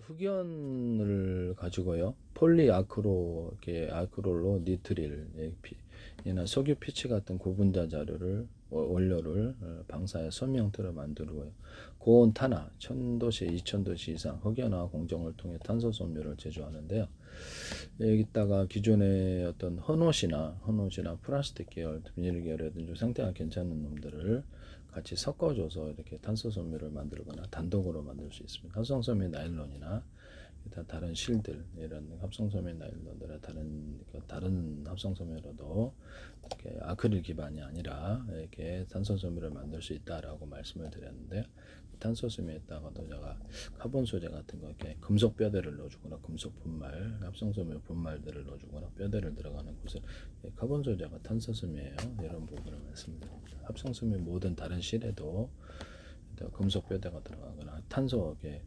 흑연을 가지고요. 폴리아크로 이렇게 아크릴로 니트릴 이나 석유 피치 같은 고분자 자료를 원료를 방사해 섬유 형태로 만들고요. 고온 탄화 1000도씨 2000도씨 이상 흑연화 공정을 통해 탄소 섬유를 제조하는데요. 여기다가 기존의 어떤 헌옷이나 플라스틱 계열, 비닐 계열이라든지 상태가 괜찮은 놈들을 같이 섞어줘서 이렇게 탄소 섬유를 만들거나 단독으로 만들 수 있습니다. 합성섬유 나일론이나 다른 실들 이런 합성섬유 나일론들의 다른 합성섬유로도 이렇게 아크릴 기반이 아니라 이렇게 탄소 섬유를 만들 수 있다라고 말씀을 드렸는데, 탄소 섬유에다가도 제가 카본 소재 같은 거 이렇게 금속 뼈대를 넣어주거나 금속 분말, 합성섬유 분말들을 넣어주거나 뼈대를 들어가는 곳에 카본 소재가 탄소 섬유예요. 이런 부분을 말씀드립니다. 합성섬유 모든 다른 실에도 금속 뼈대가 들어가거나 탄소 이렇게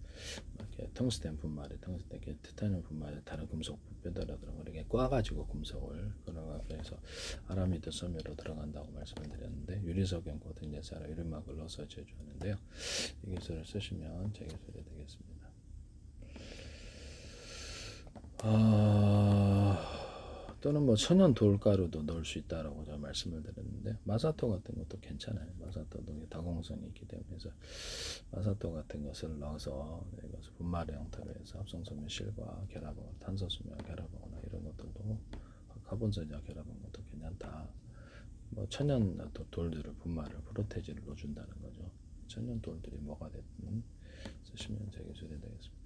텅스텐 분말에 이렇게 티타늄 분말에 다른 금속 뼈대가 들어가 이렇게 꽈가지고 금속을 그래서 아라미드 섬유로 들어간다고 말씀을 드렸는데, 유리석연 코팅 예사로 유리막을 넣어서 제조하는데요. 이 기술을 쓰시면 제 기술이 되겠습니다. 또는 뭐 천연 돌가루도 넣을 수 있다라고 제가 말씀을 드렸는데, 마사토 같은 것도 괜찮아요. 마사토도 다공성이 있기 때문에 마사토 같은 것을 넣어서 이것을 분말의 형태로 해서 합성섬유 실과 결합하거나 탄소섬유와 결합하거나 이런 것들도 카본 소재와 결합한 것도 괜찮다. 뭐 천연 돌들을 분말을 프로테지를 넣어준다는 거죠. 천연 돌들이 뭐가 됐든 쓰시면 제 기술이 되겠습니다.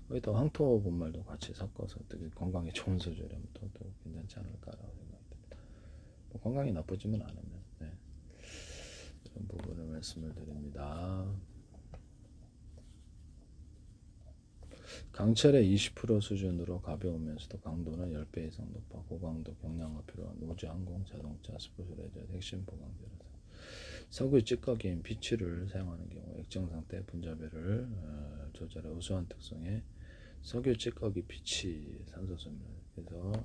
거기다 황토 분말도 같이 섞어서 되게 건강에 좋은 소재라면 또 괜찮지 않을까라고 생각이 듭니다. 뭐 건강이 나쁘지만 않으면 이런 부분을 말씀을 드립니다. 강철의 20% 수준으로 가벼우면서도 강도는 10배 이상 높아 고강도 경량화 필요한 우주, 항공, 자동차, 스포츠레저 핵심 보강제라서 석유 찌꺼기인 비치를 사용하는 경우 액정 상태 분자별을 조절해 우수한 특성의 석유 찌꺼기 비치 산소섬유. 그래서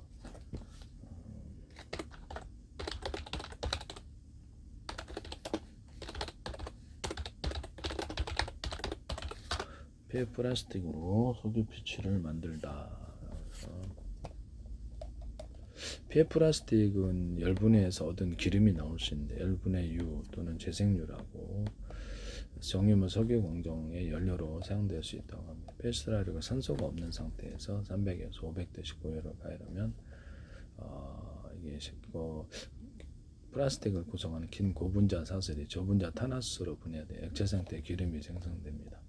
PF 플라스틱으로 석유 비치를 만들다. PF 플라스틱은 열분해에서 얻은 기름이 나올 수 있는데, 열분해 유 또는 재생유라고 정유물 석유 공정의 연료로 사용될 수 있다고 합니다. 페스트라이가 산소가 없는 상태에서 300에서 500도씩 고열을 가열하면 이게 플라스틱을 구성하는 긴 고분자 사슬이 저분자 탄화수소로 분해돼 액체 상태의 기름이 생성됩니다.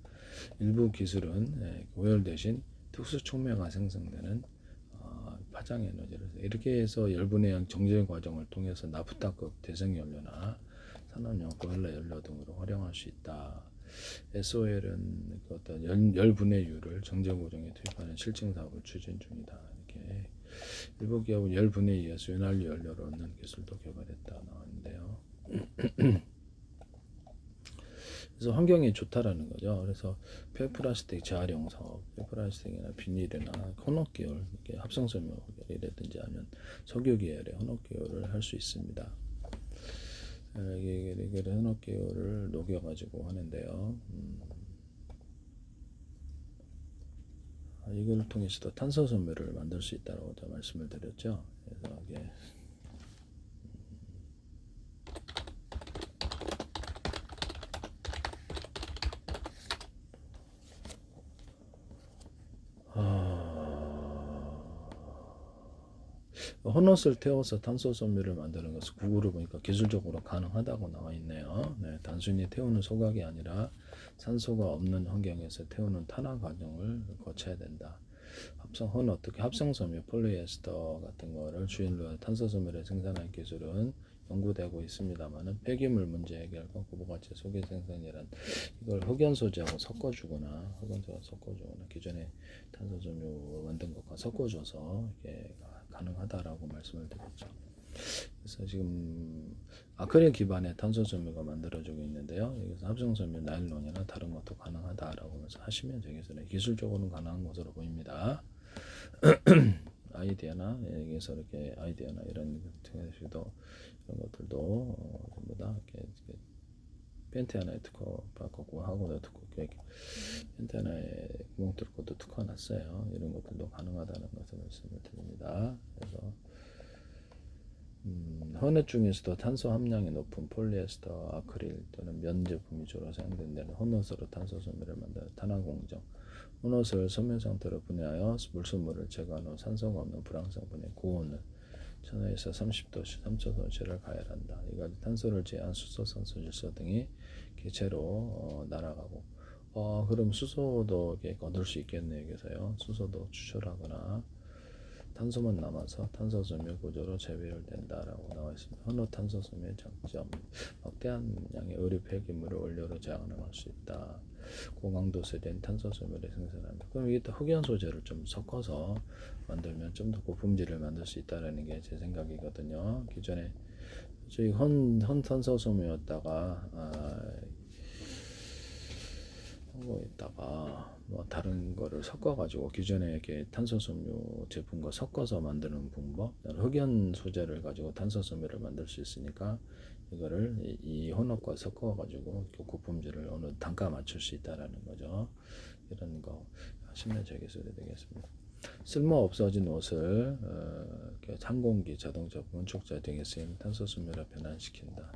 일부 기술은 고열 대신 특수 촉매가 생성되는 파장 에너지를 이렇게 해서 열분해형 정제 과정을 통해서 나프타급 대성연료나 산업용 보일러 연료 등으로 활용할 수 있다. SOL은 어떤 열분해유를 정제 과정에 투입하는 실증 사업을 추진 중이다. 이렇게 일부 기업은 열분해유에서 윤활유 연료를 얻는 기술도 개발했다 나왔는데요. 그래서 환경에 좋다라는 거죠. 그래서 폐플라스틱 재활용 사업, 폐플라스틱이나 비닐이나 헌옷 계열, 이렇게 합성섬유 계열이라든지 아니면 석유 계열의 헌옷 계열을 할 수 있습니다. 이게 헌옷 계열을 녹여가지고 하는데요. 이걸 통해서도 탄소섬유를 만들 수 있다고 제가 말씀을 드렸죠. 그래서 이게 헌옷을 태워서 탄소섬유를 만드는 것을 구글을 보니까 기술적으로 가능하다고 나와 있네요. 단순히 태우는 소각이 아니라 산소가 없는 환경에서 태우는 탄화 과정을 거쳐야 된다. 헌옷, 특히 합성섬유, 폴리에스터 같은 거를 주일로 탄소섬유를 생산하는 기술은 연구되고 있습니다만은 폐기물 문제 해결과 고부가치 소개 생산이란 이걸 흑연 소재하고 섞어주거나 기존에 탄소섬유 만든 것과 섞어줘서 이렇게 가능하다라고 말씀을 드렸죠. 그래서 지금 아크릴 기반의 탄소섬유가 만들어지고 있는데요. 여기서 합성섬유, 나일론이나 다른 것도 가능하다라고 하시면 되겠어요. 기술적으로는 가능한 것으로 보입니다. 아이디어나 여기서 이렇게 아이디어나 이런 것들도 전부 다 이렇게 펜트하나에 특허 받고 하고도 특허 펜트하나에 구멍 뚫고도 특허 났어요. 이런 것들도 가능하다는 것을 말씀을 드립니다. 그래서 헌옷 중에서도 탄소 함량이 높은 폴리에스터, 아크릴 또는 면 제품이 주로 사용되는 데는 헌옷으로 탄소 소멸을 만드는 탄화공정, 헌옷을 소멸 상태로 분해하여 물수물을 제거한 후 산소가 없는 불황성분해 고온을 1000도에서 30도씨 3초도씨를 가열한다. 이가 탄소를 제한 수소, 산소, 질소 등이 기체로 날아가고 그럼 수소도 얻을 수 있겠네요. 여기서요. 수소도 추출하거나 탄소만 남아서 탄소 소멸 구조로 재배열된다라고 나와 있습니다. 헌옷 탄소 소멸 장점: 막대한 양의 의류 폐기물을 원료로 재활용할 수 있다. 고강도 세대인 탄소 소멸을 생산합니다. 그럼 이게 또 흑연 소재를 좀 섞어서 만들면 좀 더 고품질을 만들 수 있다라는 게 제 생각이거든요. 기존에 저희 헌 탄소 소멸였다가 한거에다가 뭐 다른 거를 섞어가지고 기존에 이렇게 탄소섬유 제품과 섞어서 만드는 방법, 흑연 소재를 가지고 탄소섬유를 만들 수 있으니까 이거를 이 혼합과 섞어가지고 고품질을 어느 단가 맞출 수 있다라는 거죠. 이런 거 하시면 제 기술이 되겠습니다. 쓸모 없어진 옷을 항공기, 자동차, 건축자 등에 쓰이는 탄소섬유로 변환시킨다.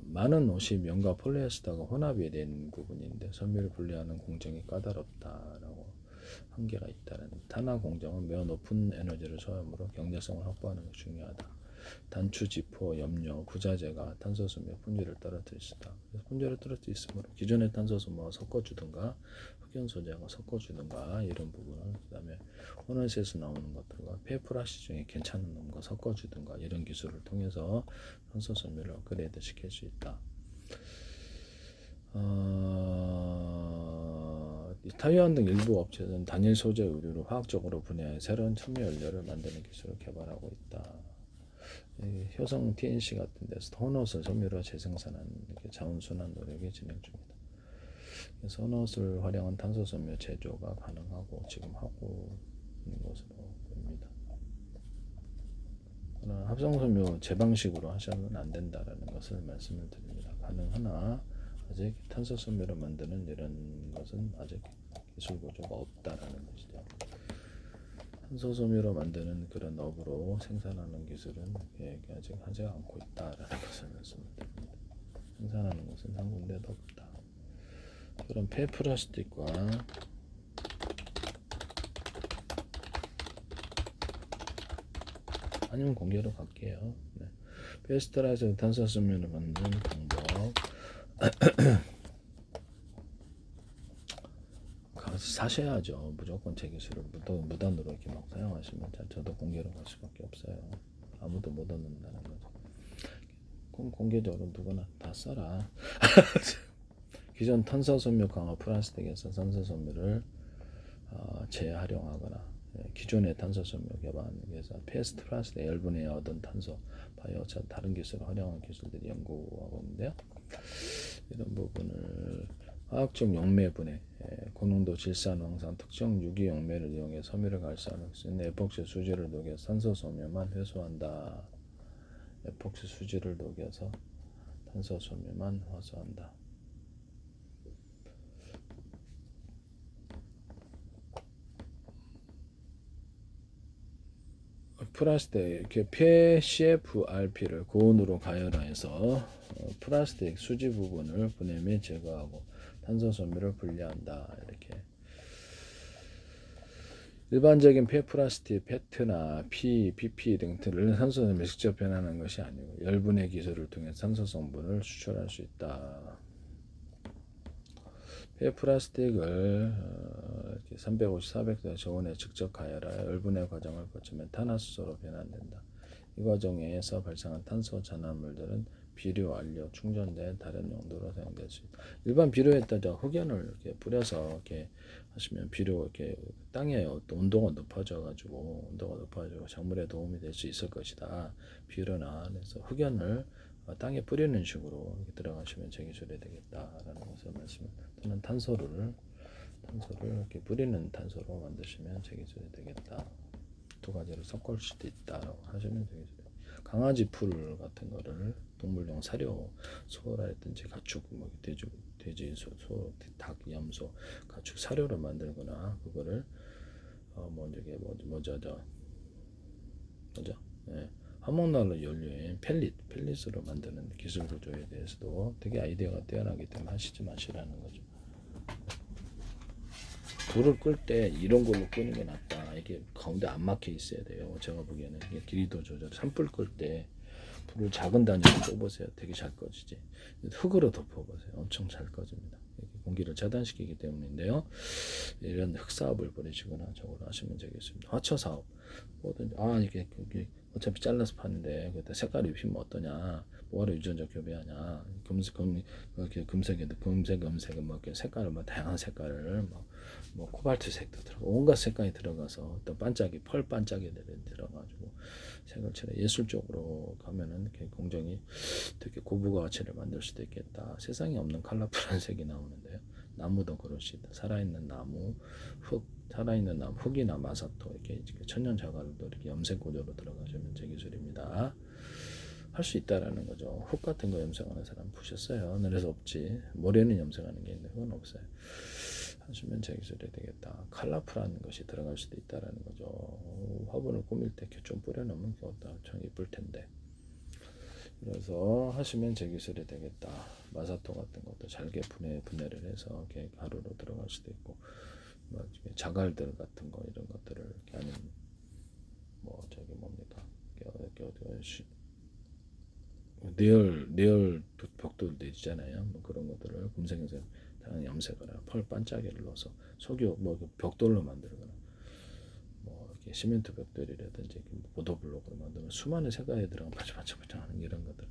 많은 옷이 면과 폴리에스터가 혼합이 된 부분인데 섬유를 분리하는 공정이 까다롭다라고 한계가 있다는. 탄화 공정은 매우 높은 에너지를 소요하므로 경제성을 확보하는 것이 중요하다. 단추, 지포, 염료, 부자재가 탄소섬유 품질을 떨어뜨릴 수 있다. 그래서 품질을 떨어뜨릴 수 있으므로 기존의 탄소섬유와 섞어주든가 흑연 소재하고 섞어주든가 이런 부분을, 그 다음에 혼옷에서 나오는 것들과 페프라시 중에 괜찮은 놈과 섞어주든가 이런 기술을 통해서 탄소섬유를 업그레이드 시킬 수 있다. 타이완 등 일부 업체들은 단일 소재 의류를 화학적으로 분해해 새로운 첨유 연료를 만드는 기술을 개발하고 있다. 효성 TNC 같은 데서 헌옷을 섬유로 재생산하는 자원순환 노력이 진행 중이다. 그래서 헌옷을 활용한 탄소섬유 제조가 가능하고 지금 하고 있는 것으로 보입니다. 그러나 합성섬유 제 방식으로 하셔는 안 된다라는 것을 말씀을 드립니다. 가능하나 아직 탄소섬유로 만드는 이런 것은 아직 기술 구조가 없다라는 것이죠. 탄소섬유로 만드는 그런 업으로 생산하는 기술은 아직 하지 않고 있다라는 것을 말씀드립니다. 생산하는 것은 한 군데도 없다. 그럼 폐플라스틱과 아니면 공개로 갈게요. 네. 페스터라이저 탄소섬유를 만드는 방법. 사셔야죠. 무조건 제 기술을 무단으로 이렇게 막 사용하시면 저도 공개로 갈 수밖에 없어요. 아무도 못 얻는다는 거죠. 그럼 공개적으로 누구나 다 써라. 기존 탄소섬유 강화 플라스틱에서 탄소섬유를 재활용하거나 기존의 탄소섬유 개발하기 위해서 패스트 플라스틱 열분해 얻은 탄소 바이오차 다른 기술을 활용한 기술들이 연구하고 있는데요. 이런 부분을 화학적 용매 분해, 고농도 질산 황산 특정 유기 용매를 이용해 섬유를 발산할 수 있는 에폭시 수지를 녹여서 탄소섬유만 회수한다. 에폭시 수지를 녹여서 탄소섬유만 회수한다. 플라스틱 이렇게 CFRP를 고온으로 가열해서 플라스틱 수지 부분을 분해 및 제거하고 탄소섬유를 분리한다. 이렇게 일반적인 폐플라스틱 페트나 PP 등들을 탄소섬유에 직접 변하는 것이 아니고 열분해 기술을 통해 탄소 성분을 추출할 수 있다. 폐플라스틱을 350, 400도 저온에 직접 가열하여 열분해 과정을 거치면 탄화수소로 변환된다. 이 과정에서 발생한 탄소 잔화물들은 비료, 완료, 충전된 다른 용도로 사용될 수 있다. 일반 비료에다 흑연을 이렇게 뿌려서 이렇게 하시면 비료 이렇게 땅에 온도가 높아져가지고 작물에 도움이 될 수 있을 것이다. 비료나 그래서 흑연을 땅에 뿌리는 식으로 들어가시면 제 기술이 되겠다라는 것을 말씀을. 또는 탄소를 이렇게 뿌리는 탄소로 만드시면 제 기술이 되겠다. 두 가지를 섞을 수도 있다라고 하시면 되겠어요. 강아지 풀 같은 거를 동물용 사료, 소라든지 가축, 뭐 돼지, 닭, 염소, 가축 사료를 만들거나 그거를 예, 화목난로 연료인 펠릿으로 만드는 기술 구조에 대해서도 되게 아이디어가 뛰어나기 때문에 하시지 마시라는 거죠. 불을 끌 때 이런 걸로 끄는 게 낫다. 이게 가운데 안 막혀 있어야 돼요. 제가 보기에는 이게 길이도 조절. 산불 끌 때 불을 작은 단위로 쏘보세요. 되게 잘 꺼지지. 흙으로 덮어보세요. 엄청 잘 꺼집니다. 공기를 차단시키기 때문인데요. 이런 흙 사업을 벌이시거나 저걸 하시면 되겠습니다. 화초 사업 뭐든지 이게 어차피 잘라서 파는데 그때 색깔이 입히면 어떠냐, 뭐하러 유전자 교배하냐, 금색은 뭐 이렇게 색깔을 뭐 다양한 색깔을 뭐 코발트색도 들어가 온갖 색깔이 들어가서 어떤 펄 반짝이들이 들어가지고 색을 칠해 예술적으로 가면은 공정이 되게 고부가 가치를 만들 수도 있겠다. 세상에 없는 컬러풀한 색이 나오는데요. 나무도 그렇습니다. 살아있는 나무, 흙이나 마사토 이렇게 천연 자갈도 이렇게 염색 구조로 들어가시면 제 기술입니다. 할 수 있다라는 거죠. 흙 같은 거 염색하는 사람 보셨어요? 하늘에서 없지. 모래는 염색하는 게 있는데 흙은 없어요. 하시면 제 기술이 되겠다. 컬러풀한 것이 들어갈 수도 있다라는 거죠. 화분을 꾸밀 때 이렇게 좀 뿌려놓으면 참 이쁠 텐데. 그래서 하시면 제 기술이 되겠다. 마사토 같은 것도 잘게 분해를 해서 이렇게 가루로 들어갈 수도 있고, 자갈들 같은 거 이런 것들을 이렇게 아니면 내열 벽돌도 있잖아요. 뭐 그런 것들을 금색에서 다양한 염색을 하고 펄 반짝이를 넣어서 벽돌로 만들거나 이렇게 시멘트 벽돌이라든지 보도블록으로 만들면 수많은 색깔이 들어간 반짝반짝하는 이런 것들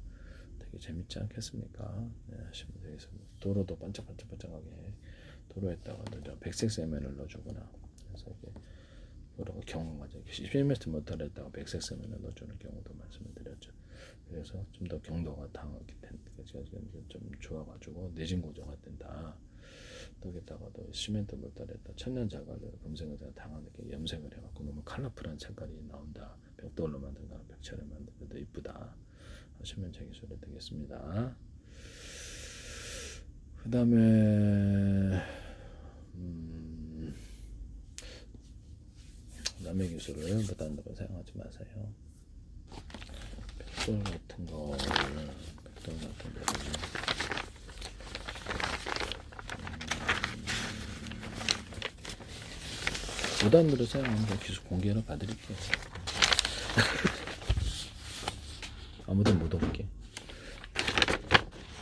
되게 재밌지 않겠습니까? 네, 하시면 되겠습니다. 도로도 반짝반짝하게 도로에다가 백색 세면을 넣어주거나 그래서 이렇게 여러 경우가 10mm 모터에다가 백색 세면을 넣어주는 경우도 말씀을 드렸죠. 그래서 좀 더 경도가 강하게 좀 좋아가지고 내진 고정이 된다. 거기다가도 시멘트 물살에다 천연 자갈을 금색에다 당하게 염색을 해갖고 너무 컬러풀한 색깔이 나온다. 벽돌로 만든 거나 벽체를 만들어도 이쁘다 하시면 제 기술이 되겠습니다. 그 다음에 남의 기술을 무단으로 사용하지 마세요. 벽돌 같은 거를 무단으로 사용하는 거 기술 공개를 봐드릴게요. 아무도 못 없게.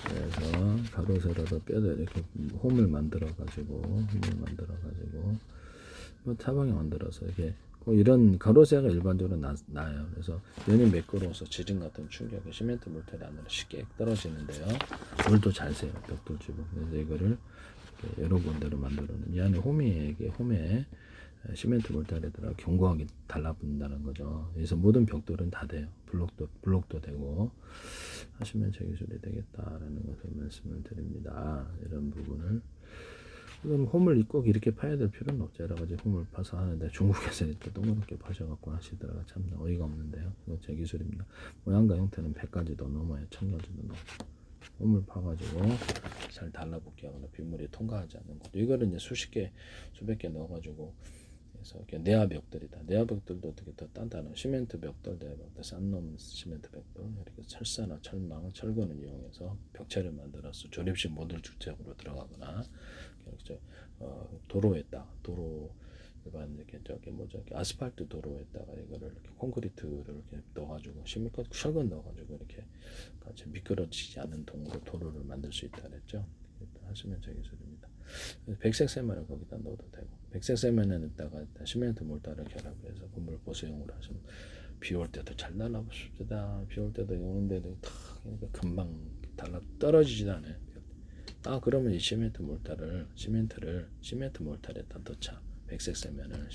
그래서 가로 세로로 뼈를 이렇게 홈을 만들어가지고 타방에 만들어서 이게 이런 가로세가 일반적으로 나요. 그래서 면이 매끄러워서 지진 같은 충격에 시멘트 물살이 안으로 쉽게 떨어지는데요. 물도 잘 새요. 벽돌 집은. 그래서 이거를 여러 군데로 만들어놓은 이 안에 홈에 시멘트 물살에 들어가 견고하게 달라붙는다는 거죠. 그래서 모든 벽돌은 다 돼요. 블록도 되고 하시면 제 기술이 되겠다라는 것을 말씀을 드립니다. 이런 부분을 그럼 홈을 꼭 이렇게 파야 될 필요는 없죠. 여러 가지 홈을 파서 하는데 중국에서 이렇게 동그랗게 파셔갖고 하시더라고요. 참 어이가 없는데요. 이거 제 기술입니다. 모양과 형태는 100가지도 넘어요. 1000가지도 넘어요. 홈을 파가지고 잘 달라붙게 하거나 빗물이 통과하지 않는 것도 이거를 이제 수백 개 넣어가지고 그래서 이렇게 내화벽돌이다. 내화벽돌도 되게 더 단단한 시멘트 벽돌, 내화벽돌, 싼놈 시멘트 벽돌 이렇게 철사나 철망, 철근을 이용해서 벽체를 만들어서 조립식 모듈 주택으로 들어가거나 이렇게 도로 일반 이렇게 아스팔트 도로에다가 이거를 이렇게 콘크리트를 이렇게 넣어가지고 철근 넣어가지고 이렇게 같이 미끄러지지 않은 도로를 만들 수 있다 그랬죠. 하시면 제 기술입니다. 백색 세면을 거기다 넣어도 되고 백색 세면에다가 시멘트 몰타를 결합해서 건물 보수용으로 하시면 비 올 때도 잘 달라붙습니다. 비 올 때도 오는데도 그러니까 금방 떨어지지도 않아요. 그러면 이 시멘트 몰타를 시멘트 몰타에다 넣자. 백색 세면을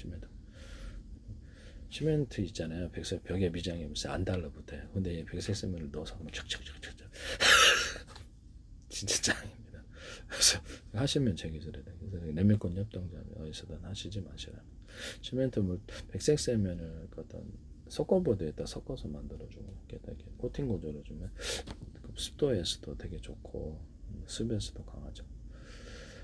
시멘트 있잖아요. 백색 벽에 미장이 무슨 안 달라붙어요. 근데 이 백색 세면을 넣어서 하면 척척척척 진짜 짱입니다. 그래서 하시면 제 기술이다. 그래서 레밀권 협동자면 어디서든 하시지 마시라. 백색 세면을 석고보드에다 섞어서 만들어주고 이렇게 코팅 구조를 주면 습도에서도 되게 좋고 습에서도 강하죠.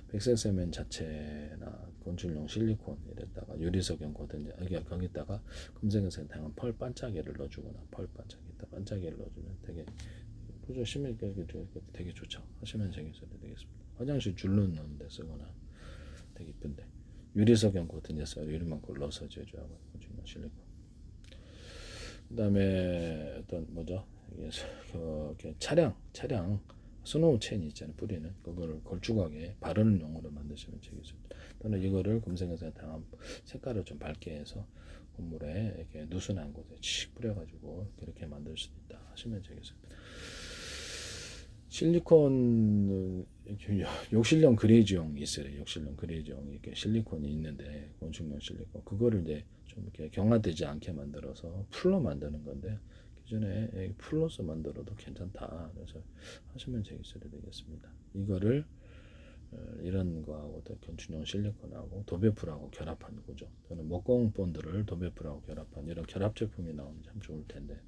백색 세면 자체나 건축용 실리콘 이랬다가 유리석용 거든요. 거기다가 금색에서 다양한 펄 반짝이를 넣어주거나 펄 반짝이를 넣어주면 되게 구조 심을 되게 좋죠. 하시면 되겠습니다. 화장실 줄 넣는 데 쓰거나 되게 이쁜데 유리석용 거든요. 유리만큼 넣어서 제조하고 건축용 실리콘. 그다음에 어떤 뭐죠? 차량 스노우 체인이 있잖아요. 뿌리는 그거를 걸쭉하게 바르는 용으로 만드시면 되겠습니다. 또는 이거를 금색에서 다양한 색깔을 좀 밝게 해서 건물에 이렇게 누수난 곳에 칙 뿌려가지고 그렇게 만들 수도 있다 하시면 되겠습니다. 실리콘 욕실용 그레이지용이 있어요. 욕실용 그레이지용 이렇게 실리콘이 있는데 건축용 실리콘 그거를 이제 좀 이렇게 경화되지 않게 만들어서 풀로 만드는 건데 기존에 풀로서 만들어도 괜찮다. 그래서 하시면 되겠습니다. 이거를 이런 거하고 또 건축용 실리콘하고 도배풀하고 결합한 거죠. 또는 목공 본드를 도배풀하고 결합한 이런 결합 제품이 나오면 참 좋을 텐데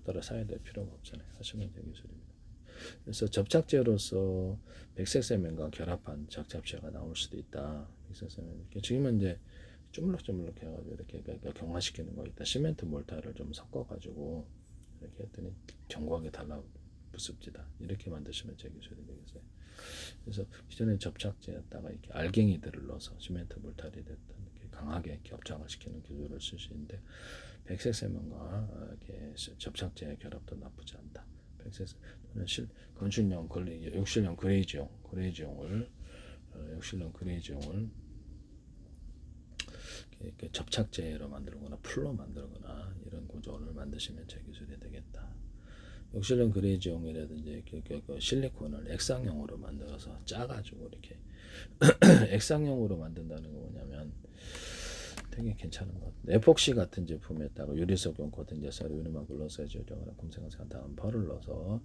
따로 사야 될 필요가 없잖아요. 하시면 되겠습니다. 그래서 접착제로서 백색 세면과 결합한 접착제가 나올 수도 있다. 백색 세면 지금은 이제 주물럭주물럭 해가지고 이렇게 경화시키는 거 있다. 시멘트 몰타를 좀 섞어가지고 이렇게 했더니 견고하게 달라붙습니다. 이렇게 만드시면 제 기술이 되겠어요. 그래서 기존에 접착제에다가 이렇게 알갱이들을 넣어서 시멘트 몰타를 됐든 이렇게 강하게 겹장을 시키는 기술을 쓸 수 있는데 백색 세면과 이렇게 접착제의 결합도 나쁘지 않다. 백색 또는 건축용 욕실용 그레이지용을 욕실용 그레이지용을 이렇게 접착제로 만들거나 풀로 만들거나 이런 구조를 만드시면 제 기술이 되겠다. 욕실용 그레이지용이라든지 실리콘을 액상형으로 만들어서 짜가지고 이렇게 액상형으로 만든다는 거 뭐냐면 되게 괜찮은 것 같아요. 에폭시 같은 제품에다가 유리석용 코팅 제사를 유리막을 넣어서 조정하는 금색한 다음 펄을 넣어서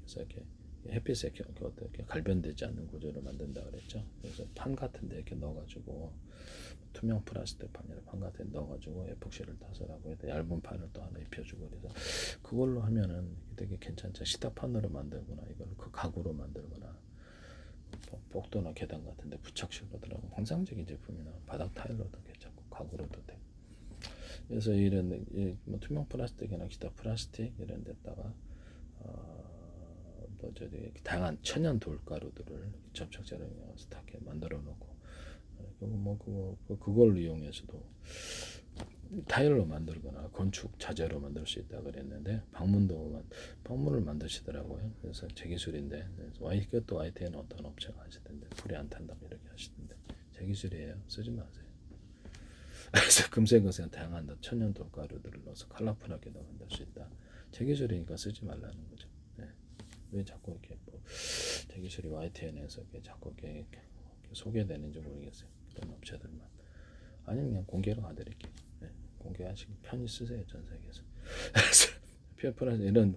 그래서 이렇게 햇빛에 이렇게 갈변되지 않는 구조를 만든다 그랬죠. 그래서 판 같은데 이렇게 넣어가지고 투명 플라스틱 판이나 판 같은 데 넣어가지고 에폭시를 타설하고 해서 얇은 판을 또 하나 입혀주고 그래서 그걸로 하면은 되게 괜찮죠. 식탁판으로 만들거나 이걸 그 가구로 만들거나 복도나 계단 같은데 부착식으로더라고 환상적인 제품이나 바닥 타일로도 괜찮고 가구로도 돼. 그래서 이런 뭐 투명 플라스틱이나 기타 플라스틱 이런 데다가 뭐 저기 다양한 천연 돌가루들을 접착제로 이용해서 이렇게 만들어 놓고 그걸 이용해서도 타일로 만들거나 건축 자재로 만들 수 있다 그랬는데 방문을 만드시더라고요. 그래서 제 기술인데 이것도 YTN 어떤 업체가 하시던데 불이 안 탄다고 이렇게 하시던데 제 기술이에요. 쓰지 마세요. 그래서 금색은 다양한 천연 돌가루들을 넣어서 컬러풀하게 만들 수 있다. 제 기술이니까 쓰지 말라는 거죠. 네. 왜 자꾸 이렇게 제 기술이 YTN에서 이렇게 자꾸 이렇게 소개되는지 모르겠어요. 그런 업체들만 아니면 그냥 공개로 가드릴게요. 네. 공개하시기 편히 쓰세요. 전 세계에서. 그래서 이런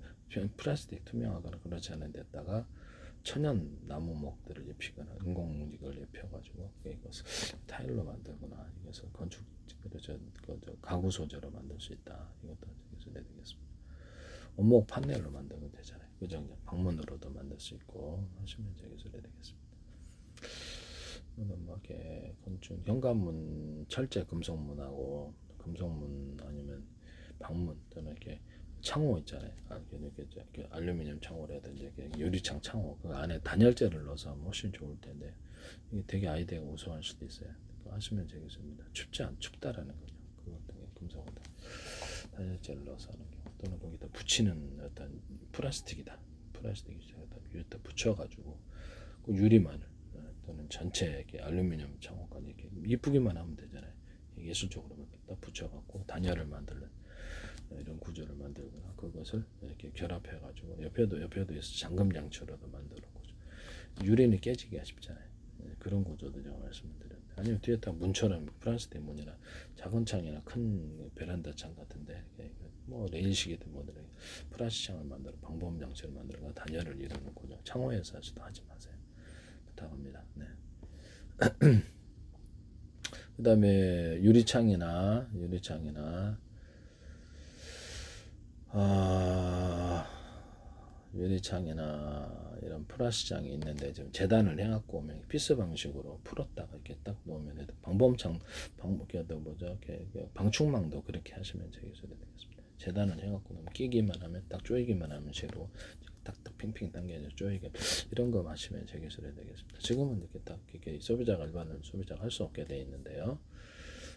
플라스틱 투명하거나 그렇지 않은 데다가 천연 나무 목들을 입히거나 인공직을 입혀가지고 이것을 타일로 만들거나 이것을 건축 가구 소재로 만들 수 있다. 이것도 기술이 되겠습니다. 원목 판넬로 만들면 되잖아요. 그죠? 방문으로도 만들 수 있고 하시면 제 기술이 되겠습니다. 뭐 이렇게 건축 현관문 철제 금속문하고 금속문 아니면 방문 또는 이렇게 창호 있잖아요. 이렇게 알루미늄 창호라든지 유리창 창호 그 안에 단열재를 넣어서 하면 훨씬 좋을 텐데 이게 되게 아이디어가 우수할 수도 있어요. 그거 하시면 되겠습니다. 춥다라는 거죠. 그것 등에 금속으로 단열재를 넣어서 하는 경우 또는 거기다 붙이는 어떤 플라스틱이다. 플라스틱이 위에다 붙여가지고 그 유리만을 또는 전체 이렇게 알루미늄 창호까지 이렇게 이쁘기만 하면 되잖아요. 예술적으로 딱 붙여갖고 단열을 만들는 이런 구조를 만들거나 그것을 이렇게 결합해가지고 옆에도 있어 잠금 장치로도 만들어 거죠. 유리는 깨지기가 쉽잖아요. 그런 구조도 제가 말씀드렸는데 아니면 뒤에 딱 문처럼 플라스틱 문이나 작은 창이나 큰 베란다 창 같은데 뭐 레일식이든 뭐든 플라스틱 창을 만들어 방범 장치를 만들어 단열을 이루는 거죠. 창호에서 하지 마세요. 부탁합니다. 네. 그 다음에 유리창이나 아, 유리창이나 이런 플라스장이 있는데 지금 재단을 해갖고 오면 피스 방식으로 풀었다가 이렇게 딱 놓으면 돼도 방범창 방법도 뭐죠? 이렇게 방충망도 그렇게 하시면 되겠습니다. 재단을 해갖고 놓으면 끼기만 하면 딱 조이기만 하면 채로 딱딱 핑핑 당겨져 조이게 이런 거 마시면 제 기술이 되겠습니다. 지금은 이렇게 딱 이렇게 소비자가 일반은 소비자가 할 수 없게 돼 있는데요.